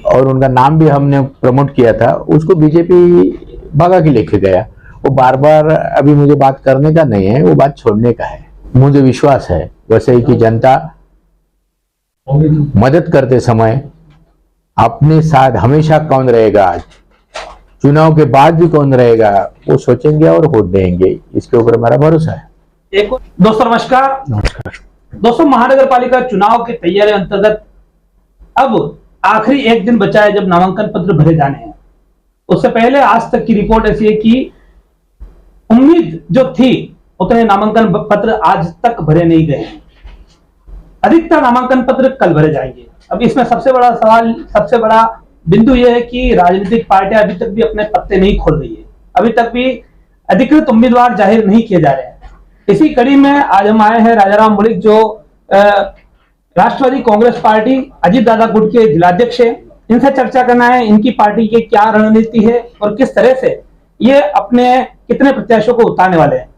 और उनका नाम भी हमने प्रमोट किया था, उसको बीजेपी भगा के लेके गया। वो बार बार अभी मुझे बात करने का नहीं है, वो बात छोड़ने का है। मुझे विश्वास है वसई की जनता मदद करते समय अपने साथ हमेशा कौन रहेगा, चुनाव के बाद भी कौन रहेगा, वो सोचेंगे और वोट देंगे, इसके ऊपर हमारा भरोसा है। दोस्तों नमस्कार। दोस्तों, महानगर पालिका चुनाव की तैयारी अंतर्गत अब आखिरी एक दिन बचा है जब नामांकन पत्र भरे जाने हैं। उससे पहले आज तक की रिपोर्ट ऐसी है कि उम्मीद जो थी उतने नामांकन पत्र आज तक भरे नहीं गए हैं। अधिकतर नामांकन पत्र कल भरे जाएंगे। अब इसमें सबसे बड़ा सवाल, सबसे बड़ा बिंदु यह है कि राजनीतिक पार्टियां अभी तक भी अपने पत्ते नहीं खोल रही है। अभी तक भी अधिकृत उम्मीदवार जाहिर नहीं किए जा रहे हैं। इसी कड़ी में आज हम आए हैं राजाराम मलिक, जो राष्ट्रवादी कांग्रेस पार्टी अजीत दादा गुट के जिलाध्यक्ष है। इनसे चर्चा करना है इनकी पार्टी की क्या रणनीति है और किस तरह से ये अपने कितने प्रत्याशियों को उतारने वाले हैं।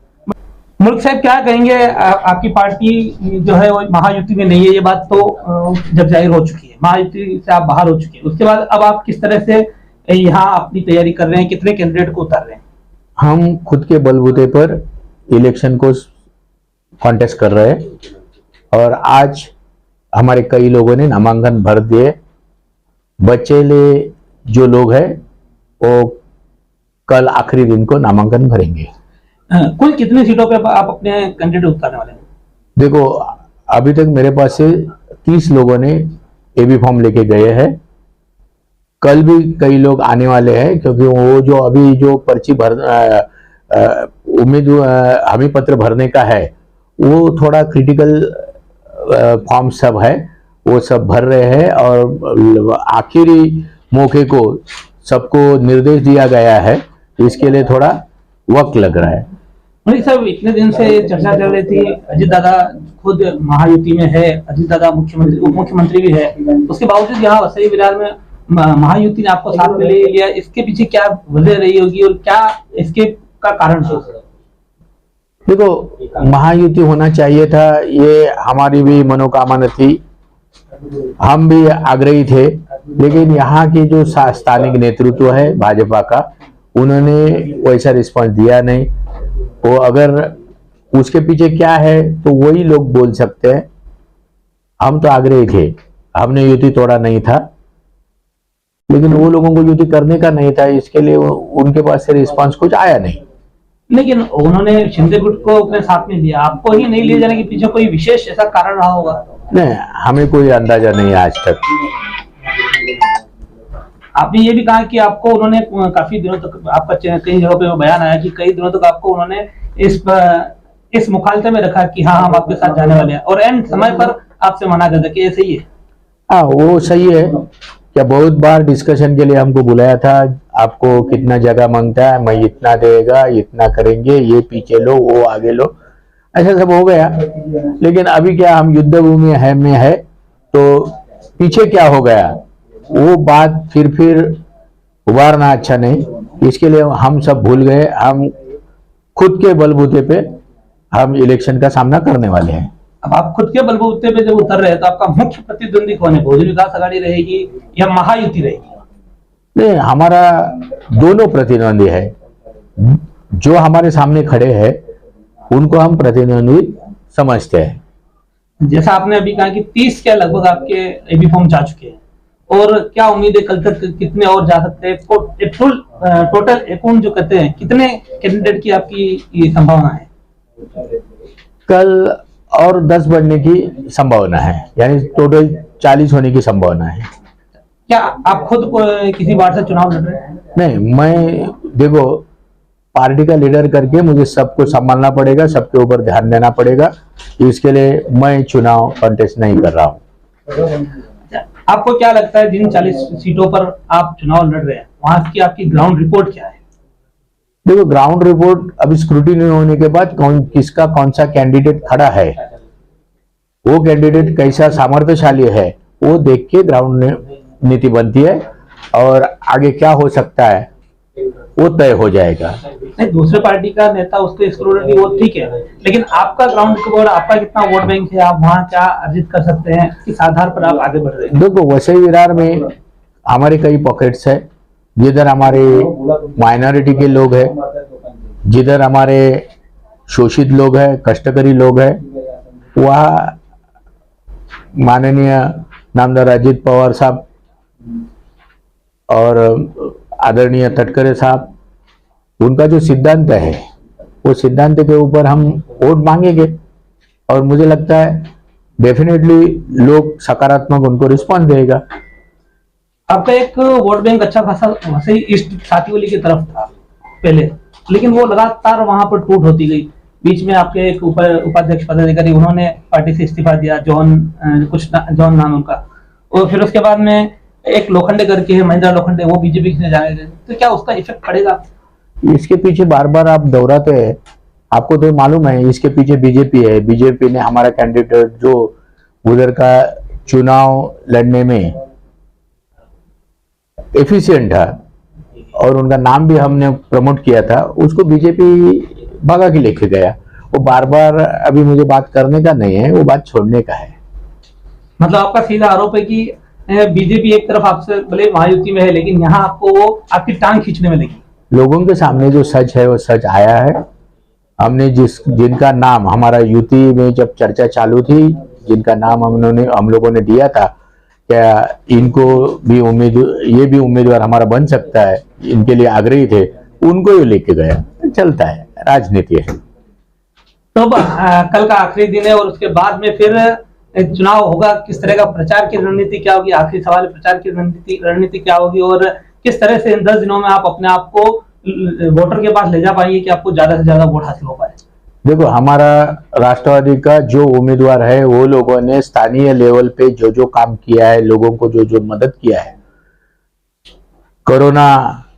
मलिक साहब, क्या कहेंगे? आपकी पार्टी जो है वो महायुति में नहीं है, ये बात तो जब जाहिर हो चुकी है। महायुति से आप बाहर हो चुके हैं, उसके बाद अब आप किस तरह से यहाँ अपनी तैयारी कर रहे हैं, कितने कैंडिडेट को उतार रहे हैं? हम खुद के बलबूते पर इलेक्शन को कॉन्टेस्ट कर रहे हैं और आज हमारे कई लोगों ने नामांकन भर दिए। बचेले जो लोग हैं वो कल आखिरी दिन को नामांकन भरेंगे। कुल कितनी सीटों पे आप अपने कैंडिडेट उतारने वाले हैं? देखो, अभी तक मेरे पास से 30 लोगों ने एबी फॉर्म लेके गए हैं। कल भी कई लोग आने वाले हैं, क्योंकि वो जो अभी जो पर्ची हमी पत्र भरने का है वो थोड़ा क्रिटिकल फॉर्म सब है, वो सब भर रहे हैं और आखिरी मौके को सबको निर्देश दिया गया है, इसके लिए थोड़ा वक्त लग रहा है। मलिक साहब, इतने दिन से चर्चा चल रही थी, अजीत दादा खुद महायुति में है, अजीत दादा मुख्यमंत्री उप मुख्यमंत्री भी है, उसके बावजूद यहाँ वसई विरार में महायुति ने आपको साथ में ले लिया। इसके पीछे क्या वजह रही होगी और क्या इसके का कारण है? देखो, महायुति होना चाहिए था, ये हमारी भी मनोकामना थी, हम भी आग्रही थे, लेकिन यहाँ की जो स्थानिक नेतृत्व है भाजपा का, उन्होंने वैसा रिस्पांस दिया नहीं। वो अगर उसके पीछे क्या है तो वही लोग बोल सकते हैं। हम तो आग्रही थे, हमने युति तोड़ा नहीं था, लेकिन वो लोगों को युति करने का नहीं था, इसके लिए उनके पास से रिस्पांस कुछ आया नहीं। लेकिन उन्होंने शिंदे गुट को अपने साथ में लिया, आपको ही नहीं ले जाने के पीछे कोई विशेष ऐसा कारण रहा होगा? नहीं, हमें कोई अंदाजा नहीं आज तक। आपने ये भी कहा कि आपको उन्होंने काफी दिनों तक, आपका कई जगह पे वो बयान आया कि कई दिनों तक आपको उन्होंने इस मुखालते में रखा कि हाँ हम आपके साथ जाने वाले हैं, और एंड समय पर आपसे मना कर दिया कि ये सही है। हाँ, वो सही है। क्या बहुत बार डिस्कशन के लिए हमको बुलाया था, आपको कितना जगह मांगता है, मैं इतना देगा, इतना करेंगे, ये पीछे लो, वो आगे लो, ऐसा सब हो गया। लेकिन अभी क्या, हम युद्ध भूमि में है तो पीछे क्या हो गया वो बात फिर उबारना अच्छा नहीं, इसके लिए हम सब भूल गए। हम खुद के बलबूते पे हम इलेक्शन का सामना करने वाले हैं। अब आप खुद के बलबूते पे जब उतर रहे हैं तो आपका मुख्य प्रतिद्वंदी कौन है? बहुजन विकास आघाड़ी रहेगी या महायुति रहेगी? नहीं, हमारा दोनों प्रतिद्वंदी है। जो हमारे सामने खड़े हैं उनको हम प्रतिद्वंदी समझते हैं। जैसा आपने अभी कहा कि 30 के लगभग आपके एबी फॉर्म जा चुके हैं, और क्या उम्मीद है कल तक कितने और जा सकते हैं? टोटल अकाउंट जो कहते हैं, कितने कैंडिडेट की आपकी संभावना है? कल और 10 बढ़ने की संभावना है, यानी टोटल 40 होने की संभावना है। क्या आप खुद किसी बार से चुनाव लड़ रहे हैं? नहीं, मैं देखो, पार्टी का लीडर करके मुझे सबको संभालना पड़ेगा, सबके ऊपर ध्यान देना पड़ेगा, इसके लिए मैं चुनाव कॉन्टेस्ट नहीं कर रहा हूँ। आपको क्या लगता है जिन 40 सीटों पर आप चुनाव लड़ रहे हैं, वहां की आपकी ग्राउंड रिपोर्ट क्या है? देखो, ग्राउंड रिपोर्ट अभी स्क्रूटिनी होने के बाद किसका कौन सा कैंडिडेट खड़ा है, वो कैंडिडेट कैसा सामर्थ्यशाली है, वो देख के ग्राउंड नीति बनती है, और आगे क्या हो सकता है वो तय हो जाएगा। नहीं, दूसरे पार्टी का नेता उसके स्क्रूटिनी वो ठीक है, लेकिन आपका ग्राउंड रिपोर्ट, आपका कितना वोट बैंक है, आप वहाँ क्या अर्जित कर सकते हैं, किस आधार पर आप आगे बढ़ रहे हैं? देखो, वसई विरार में हमारे कई पॉकेट्स है, जिधर हमारे माइनॉरिटी के लोग हैं, जिधर हमारे शोषित लोग हैं, कष्टकरी लोग हैं, वह माननीय नामदार अजित पवार साहब और आदरणीय तटकरे साहब, उनका जो सिद्धांत है वो सिद्धांत के ऊपर हम वोट मांगेंगे और मुझे लगता है डेफिनेटली लोग सकारात्मक उनको रिस्पॉन्स देगा। आपका एक वोट बैंक अच्छा खासा वैसे ही ईस्ट सातीवली की तरफ था पहले, लेकिन वो लगातार वहां पर टूट होती गई। बीच में आपके एक उपाध्यक्ष पदाधिकारी उन्होंने पार्टी से इस्तीफा दिया, जॉन नाम उनका, और फिर उसके बाद में एक लोखंडे करके है, महेंद्र लोखंडे, वो बीजेपी से जाने गए। तो क्या उसका इफेक्ट पड़ेगा? इसके पीछे बार बार आप दोहराते हैं, आपको तो मालूम है इसके पीछे बीजेपी है। बीजेपी ने हमारा कैंडिडेट जो उधर का चुनाव लड़ने में एफिशिएंट था और उनका नाम भी हमने प्रमोट किया था, उसको बीजेपी भगा के लेके गया। वो बार बार अभी मुझे बात करने का नहीं है, वो बात छोड़ने का है। मतलब आपका सीधा आरोप है कि बीजेपी एक तरफ आपसे भले महायुति में है, लेकिन यहाँ आपको वो आपकी टांग खींचने में लगी। लोगों के सामने जो सच है वो सच आया है। हमने जिनका नाम हमारा युति में जब चर्चा चालू थी, जिनका नाम हम लोगों ने दिया था, क्या इनको भी ये भी उम्मीदवार हमारा बन सकता है, इनके लिए आग्रही थे, उनको ही लेके गया। चलता है, राजनीति है। तो कल का आखिरी दिन है और उसके बाद में फिर चुनाव होगा। किस तरह का प्रचार की रणनीति क्या होगी? आखिरी सवाल, प्रचार की रणनीति क्या होगी और किस तरह से इन 10 दिनों में आप अपने आप को वोटर के पास ले जा पाएंगे कि आपको ज्यादा से ज्यादा वोट हासिल हो पाए? देखो, हमारा राष्ट्रवादी का जो उम्मीदवार है, वो लोगों ने स्थानीय लेवल पे जो जो काम किया है, लोगों को जो जो मदद किया है, कोरोना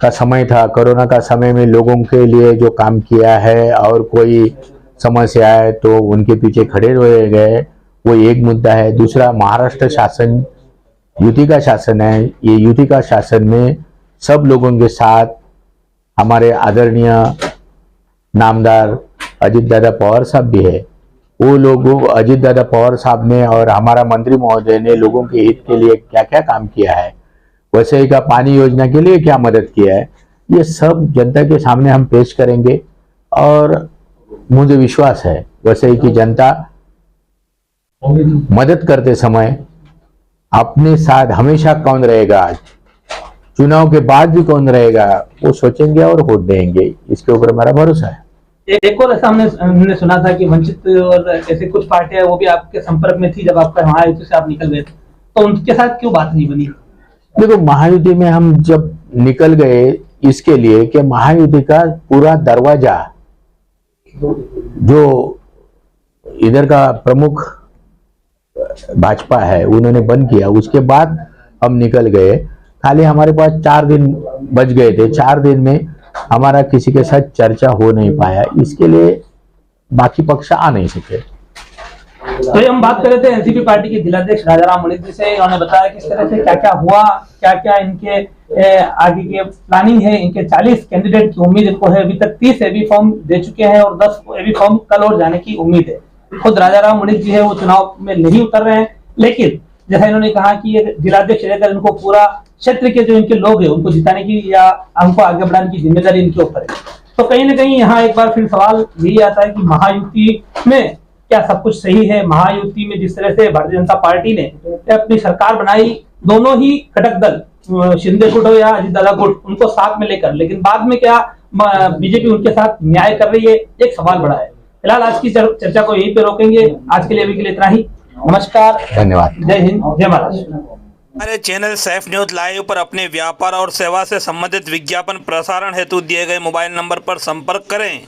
का समय था, कोरोना का समय में लोगों के लिए जो काम किया है और कोई समस्या है तो उनके पीछे खड़े रहे गए, वो एक मुद्दा है। दूसरा, महाराष्ट्र शासन युति का शासन है। ये युति का शासन में सब लोगों के साथ हमारे आदरणीय नामदार अजित दादा पवार साहब भी है। वो लोगों, अजित दादा पवार साहब ने और हमारा मंत्री महोदय ने लोगों के हित के लिए क्या क्या काम किया है, वैसे का पानी योजना के लिए क्या मदद किया है, ये सब जनता के सामने हम पेश करेंगे। और मुझे विश्वास है वैसे की जनता मदद करते समय अपने साथ हमेशा कौन रहेगा, चुनाव के बाद भी कौन रहेगा, वो सोचेंगे और वोट देंगे। इसके ऊपर मेरा भरोसा है। एक और ऐसा हमने सुना था कि वंचित और ऐसे कुछ पार्टियां वो भी आपके संपर्क में थी जब आपका महायुति से आप निकल गए थे, तो उनके साथ क्यों बात नहीं बनी? देखो, महायुति में हम जब निकल गए इसके लिए कि महायुति का पूरा दरवाजा जो इधर का प्रमुख भाजपा है उन्होंने बंद किया, उसके बाद हम निकल गए। खाली हमारे पास 4 दिन बच गए थे, 4 दिन में हमारा किसी के साथ चर्चा हो नहीं पाया, इसके लिए बाकी पक्ष आ नहीं सके। तो ये हम बात कर रहे थे एनसीपी पार्टी के जिलाध्यक्ष राजाराम मुनिक जी से। उन्होंने बताया किस तरह से क्या क्या हुआ, क्या क्या इनके आगे के प्लानिंग है। इनके 40 कैंडिडेट की उम्मीद इनको है, अभी तक 30 एबी फॉर्म दे चुके हैं और 10 एबी फॉर्म कल और जाने की उम्मीद है। खुद राजाराम मुनिक जी है वो चुनाव में नहीं उतर रहे हैं, लेकिन जैसा इन्होंने कहा कि ये जिलाध्यक्ष रहकर इनको पूरा क्षेत्र के जो इनके लोग हैं उनको जिताने की या हमको आगे बढ़ाने की जिम्मेदारी इनके ऊपर है। तो कहीं ना कहीं यहाँ एक बार फिर सवाल यही आता है कि महायुति में क्या सब कुछ सही है? महायुति में जिस तरह से भारतीय जनता पार्टी ने अपनी सरकार बनाई, दोनों ही घटक दल शिंदे गुट हो या अजित दादा गुट, उनको साथ में लेकर, लेकिन बाद में क्या बीजेपी उनके साथ न्याय कर रही है, एक सवाल बड़ा है। फिलहाल आज की चर्चा को यहीं पे रोकेंगे। आज के लिए अभी के लिए इतना ही। नमस्कार, धन्यवाद, जय हिंद, जय महाराष्ट्र। हमारे चैनल सैफ न्यूज लाइव पर अपने व्यापार और सेवा से संबंधित विज्ञापन प्रसारण हेतु दिए गए मोबाइल नंबर पर संपर्क करें।